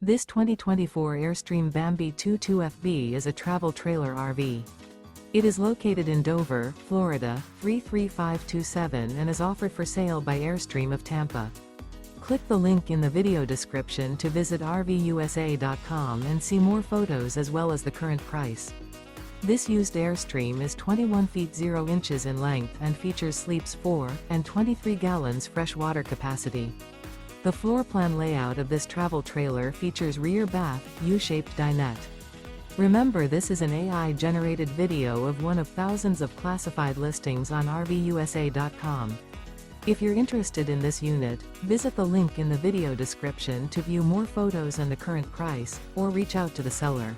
This 2024 Airstream Bambi 22FB is a travel trailer RV. It is located in Dover, Florida, 33527 and is offered for sale by Airstream of Tampa. Click the link in the video description to visit RVUSA.com and see more photos as well as the current price. This used Airstream is 21 feet 0 inches in length and features sleeps 4 and 23 gallons fresh water capacity. The floor plan layout of this travel trailer features rear bath, U-shaped dinette. Remember, this is an AI-generated video of one of thousands of classified listings on RVUSA.com. If you're interested in this unit, visit the link in the video description to view more photos and the current price, or reach out to the seller.